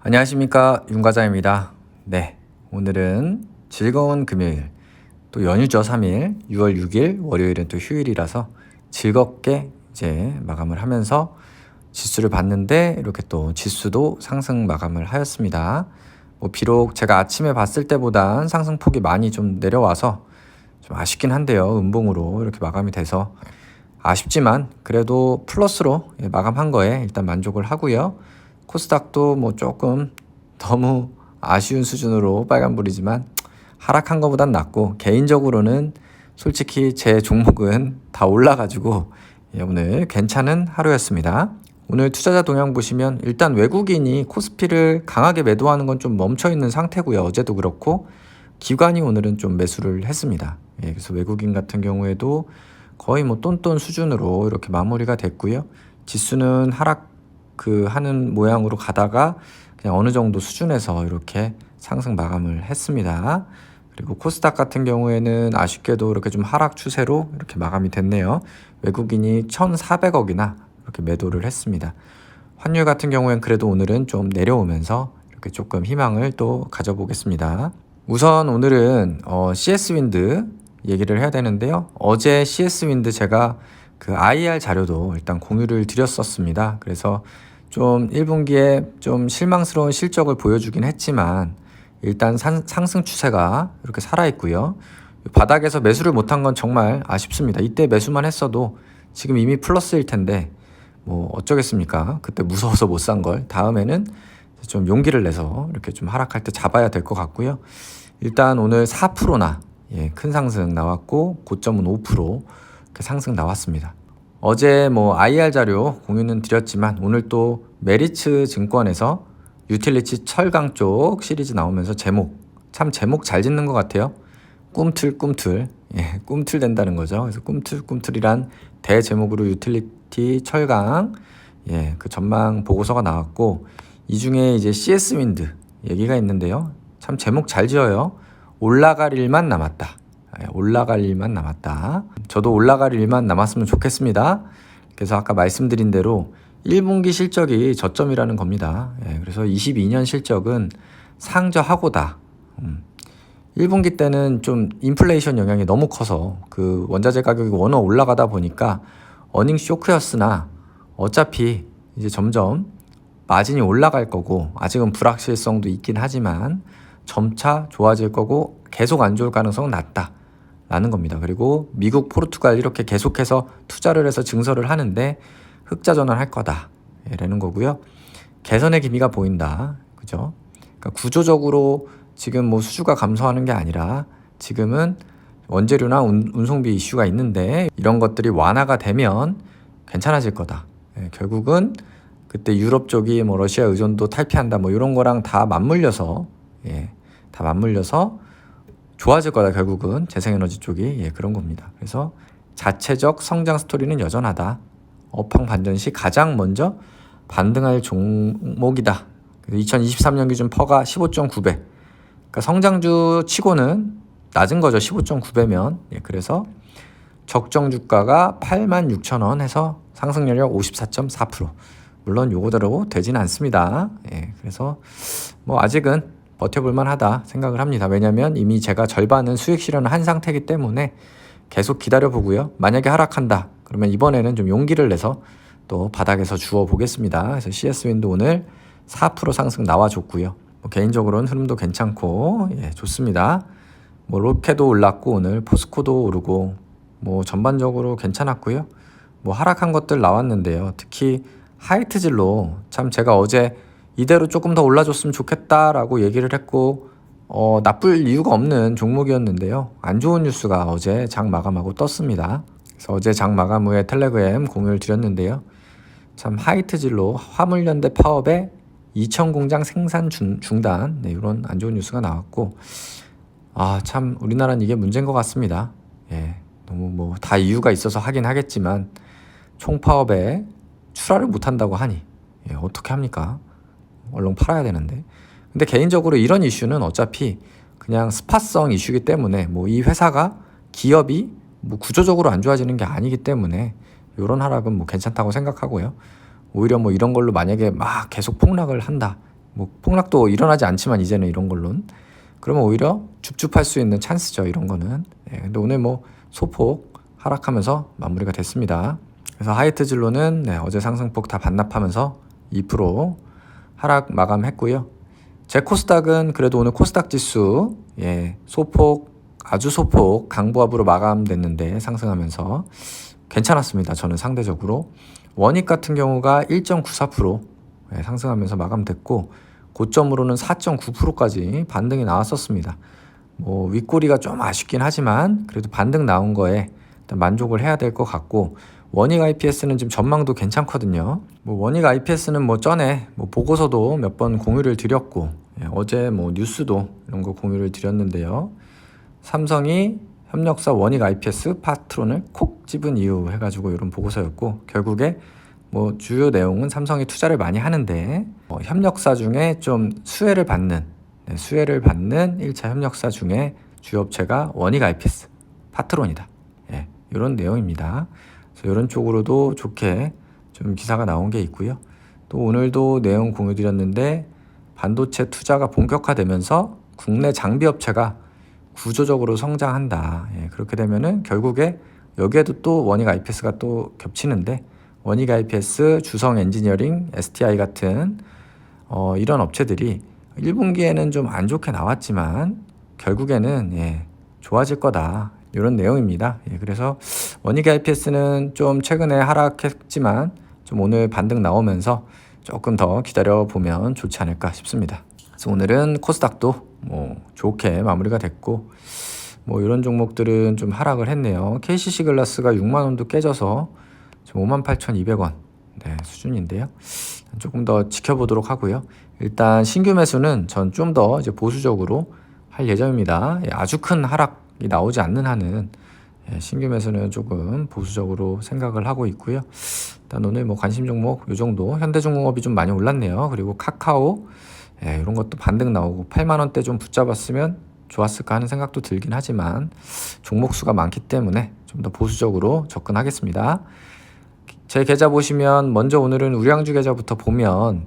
안녕하십니까, 윤과장입니다. 네, 오늘은 즐거운 금요일, 또 연휴죠. 3일, 6월 6일 월요일은 또 휴일이라서 즐겁게 이제 마감을 하면서 지수를 봤는데 이렇게 또 지수도 상승 마감을 하였습니다. 비록 제가 아침에 봤을 때보단 상승폭이 많이 좀 내려와서 좀 아쉽긴 한데요. 음봉으로 이렇게 마감이 돼서 아쉽지만 그래도 플러스로 마감한 거에 일단 만족을 하고요. 코스닥도 뭐 조금 너무 아쉬운 수준으로 빨간불이지만 하락한 것보단 낫고, 개인적으로는 솔직히 제 종목은 다 올라가지고 오늘 괜찮은 하루였습니다. 오늘 투자자 동향 보시면 일단 외국인이 코스피를 강하게 매도하는 건 좀 멈춰있는 상태고요. 어제도 그렇고 기관이 오늘은 좀 매수를 했습니다. 그래서 외국인 같은 경우에도 거의 뭐 똔똔 수준으로 이렇게 마무리가 됐고요. 지수는 하락 하는 모양으로 가다가 그냥 어느 정도 수준에서 이렇게 상승 마감을 했습니다. 그리고 코스닥 같은 경우에는 아쉽게도 이렇게 좀 하락 추세로 이렇게 마감이 됐네요. 외국인이 1,400억이나 이렇게 매도를 했습니다. 환율 같은 경우엔 그래도 오늘은 좀 내려오면서 이렇게 조금 희망을 또 가져보겠습니다. 우선 오늘은 CS 윈드 얘기를 해야 되는데요. 어제 CS 윈드 제가 IR 자료도 일단 공유를 드렸었습니다. 그래서 좀 1분기에 좀 실망스러운 실적을 보여주긴 했지만 일단 상승 추세가 이렇게 살아있고요. 바닥에서 매수를 못한 건 정말 아쉽습니다. 이때 매수만 했어도 지금 이미 플러스일 텐데 뭐 어쩌겠습니까? 그때 무서워서 못 산 걸 다음에는 좀 용기를 내서 이렇게 좀 하락할 때 잡아야 될 것 같고요. 일단 오늘 4%나 큰 상승 나왔고 고점은 5% 이렇게 상승 나왔습니다. 어제 IR 자료 공유는 드렸지만 오늘 또 메리츠 증권에서 유틸리티 철강 쪽 시리즈 나오면서 제목 잘 짓는 것 같아요. 꿈틀 꿈틀 된다는 거죠. 그래서 꿈틀이란 대제목으로 유틸리티 철강 그 전망 보고서가 나왔고, 이 중에 이제 CS 윈드 얘기가 있는데요. 참 제목 잘 지어요. 올라갈 일만 남았다. 올라갈 일만 남았다. 저도 올라갈 일만 남았으면 좋겠습니다. 그래서 아까 말씀드린 대로 1분기 실적이 저점이라는 겁니다. 그래서 22년 실적은 상저하고다. 1분기 때는 좀 인플레이션 영향이 너무 커서 그 원자재 가격이 워낙 올라가다 보니까 어닝 쇼크였으나 어차피 이제 점점 마진이 올라갈 거고, 아직은 불확실성도 있긴 하지만 점차 좋아질 거고 계속 안 좋을 가능성은 낮다 라는 겁니다. 그리고 미국, 포르투갈 이렇게 계속해서 투자를 해서 증설을 하는데 흑자 전환할 거다 라는 거고요. 개선의 기미가 보인다. 그죠? 그러니까 구조적으로 지금 수주가 감소하는 게 아니라 지금은 원재료나 운송비 이슈가 있는데 이런 것들이 완화가 되면 괜찮아질 거다. 결국은 그때 유럽 쪽이 러시아 의존도 탈피한다 이런 거랑 다 맞물려서 좋아질 거다. 결국은 재생에너지 쪽이 그런 겁니다. 그래서 자체적 성장 스토리는 여전하다. 업황 반전 시 가장 먼저 반등할 종목이다. 2023년 기준 퍼가 15.9배. 그러니까 성장주 치고는 낮은 거죠. 15.9배면. 그래서 적정 주가가 86,000원 해서 상승률이 54.4%. 물론 요거대로 되진 않습니다. 그래서 아직은 버텨볼만 하다 생각을 합니다. 왜냐하면 이미 제가 절반은 수익 실현을 한 상태이기 때문에 계속 기다려보고요. 만약에 하락한다 그러면 이번에는 좀 용기를 내서 또 바닥에서 주워 보겠습니다. 그래서 CS 윈도 오늘 4% 상승 나와줬고요. 개인적으로는 흐름도 괜찮고 좋습니다. 로켓도 올랐고 오늘 포스코도 오르고 전반적으로 괜찮았고요. 하락한 것들 나왔는데요. 특히 하이트진로 참 제가 어제 이대로 조금 더 올라줬으면 좋겠다라고 얘기를 했고 나쁠 이유가 없는 종목이었는데요. 안 좋은 뉴스가 어제 장 마감하고 떴습니다. 그래서 어제 장 마감 후에 텔레그램 공유를 드렸는데요. 참 하이트진로 화물연대 파업에 2천 공장 생산 중단 이런 안 좋은 뉴스가 나왔고, 참 우리나라는 이게 문제인 것 같습니다. 너무 다 이유가 있어서 하긴 하겠지만 총파업에 출하를 못한다고 하니 어떻게 합니까? 얼른 팔아야 되는데. 근데 개인적으로 이런 이슈는 어차피 그냥 스팟성 이슈이기 때문에 이 회사가 기업이 구조적으로 안 좋아지는 게 아니기 때문에 이런 하락은 괜찮다고 생각하고요. 오히려 이런 걸로 만약에 막 계속 폭락을 한다 뭐 폭락도 일어나지 않지만 이제는 이런 걸로는 그러면 오히려 줍줍할 수 있는 찬스죠. 이런 거는. 근데 오늘 뭐 소폭 하락하면서 마무리가 됐습니다. 그래서 하이트진로는 어제 상승폭 다 반납하면서 2% 하락 마감했고요. 제 코스닥은 그래도 오늘 코스닥 지수 소폭 아주 소폭 강보합으로 마감됐는데 상승하면서 괜찮았습니다. 저는 상대적으로 원익 같은 경우가 1.94% 상승하면서 마감됐고 고점으로는 4.9%까지 반등이 나왔었습니다. 뭐 윗꼬리가 좀 아쉽긴 하지만 그래도 반등 나온 거에 일단 만족을 해야 될 것 같고 원익 IPS는 지금 전망도 괜찮거든요. 뭐 원익 IPS는 뭐 전에 뭐 보고서도 몇 번 공유를 드렸고 어제 뭐 뉴스도 이런 거 공유를 드렸는데요. 삼성이 협력사 원익 IPS 파트론을 콕 집은 이유 해가지고 이런 보고서였고 결국에 뭐 주요 내용은 삼성이 투자를 많이 하는데 협력사 중에 좀 수혜를 받는 1차 협력사 중에 주요 업체가 원익 IPS 파트론이다. 이런 내용입니다. 그래서 이런 쪽으로도 좋게 좀 기사가 나온 게 있고요. 또 오늘도 내용 공유 드렸는데 반도체 투자가 본격화되면서 국내 장비 업체가 구조적으로 성장한다. 그렇게 되면은 결국에 여기에도 또 원익 IPS가 또 겹치는데 원익 IPS, 주성 엔지니어링, STI 같은 이런 업체들이 1분기에는 좀 안 좋게 나왔지만 결국에는 좋아질 거다. 이런 내용입니다. 그래서 원익 IPS는 좀 최근에 하락했지만 좀 오늘 반등 나오면서 조금 더 기다려 보면 좋지 않을까 싶습니다. 그래서 오늘은 코스닥도 뭐 좋게 마무리가 됐고 뭐 이런 종목들은 좀 하락을 했네요. KCC 글라스가 6만 원도 깨져서 58,200원 수준인데요. 조금 더 지켜보도록 하고요. 일단 신규 매수는 전 좀 더 이제 보수적으로 할 예정입니다. 아주 큰 하락이 나오지 않는 한은 신규 매수는 조금 보수적으로 생각을 하고 있고요. 일단 오늘 뭐 관심 종목 이 정도. 현대중공업이 좀 많이 올랐네요. 그리고 카카오 이런 것도 반등 나오고 8만 원대 좀 붙잡았으면 좋았을까 하는 생각도 들긴 하지만 종목 수가 많기 때문에 좀 더 보수적으로 접근하겠습니다. 제 계좌 보시면 먼저 오늘은 우량주 계좌부터 보면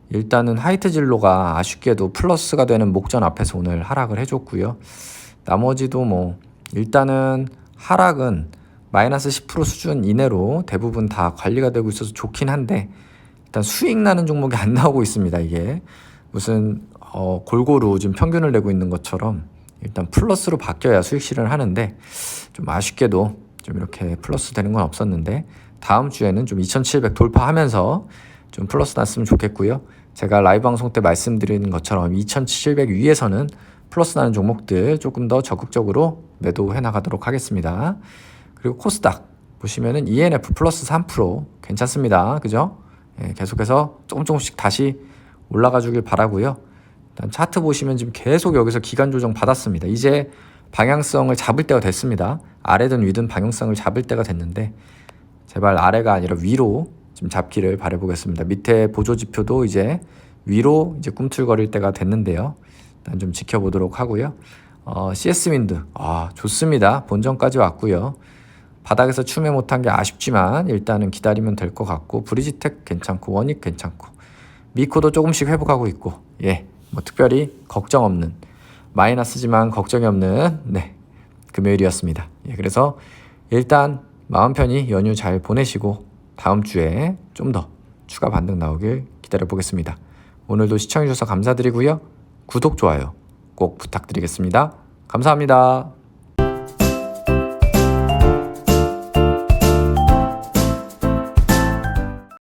일단은 하이트진로가 아쉽게도 플러스가 되는 목전 앞에서 오늘 하락을 해줬고요. 나머지도 뭐 일단은 하락은 마이너스 10% 수준 이내로 대부분 다 관리가 되고 있어서 좋긴 한데 일단 수익 나는 종목이 안 나오고 있습니다. 이게 무슨 골고루 지금 평균을 내고 있는 것처럼 일단 플러스로 바뀌어야 수익 실현을 하는데 좀 아쉽게도 좀 이렇게 플러스 되는 건 없었는데 다음 주에는 좀 2700 돌파하면서 좀 플러스 났으면 좋겠고요. 제가 라이브 방송 때 말씀드린 것처럼 2700 위에서는 플러스 나는 종목들 조금 더 적극적으로 매도해 나가도록 하겠습니다. 그리고 코스닥 보시면은 ENF 플러스 3% 괜찮습니다. 그죠? 계속해서 조금씩 다시 올라가 주길 바라고요. 일단 차트 보시면 지금 계속 여기서 기간 조정 받았습니다. 이제 방향성을 잡을 때가 됐습니다. 아래든 위든 방향성을 잡을 때가 됐는데 제발 아래가 아니라 위로 좀 잡기를 바라보겠습니다. 밑에 보조 지표도 이제 위로 이제 꿈틀거릴 때가 됐는데요. 일단 좀 지켜보도록 하고요. CS 윈드 좋습니다. 본전까지 왔고요. 바닥에서 추매 못한 게 아쉽지만 일단은 기다리면 될 것 같고 브리지텍 괜찮고 원익 괜찮고 미코도 조금씩 회복하고 있고 뭐 특별히 걱정 없는 마이너스지만 걱정이 없는 금요일이었습니다. 그래서 일단 마음 편히 연휴 잘 보내시고 다음 주에 좀 더 추가 반등 나오길 기다려 보겠습니다. 오늘도 시청해 주셔서 감사드리고요. 구독, 좋아요 꼭 부탁드리겠습니다. 감사합니다.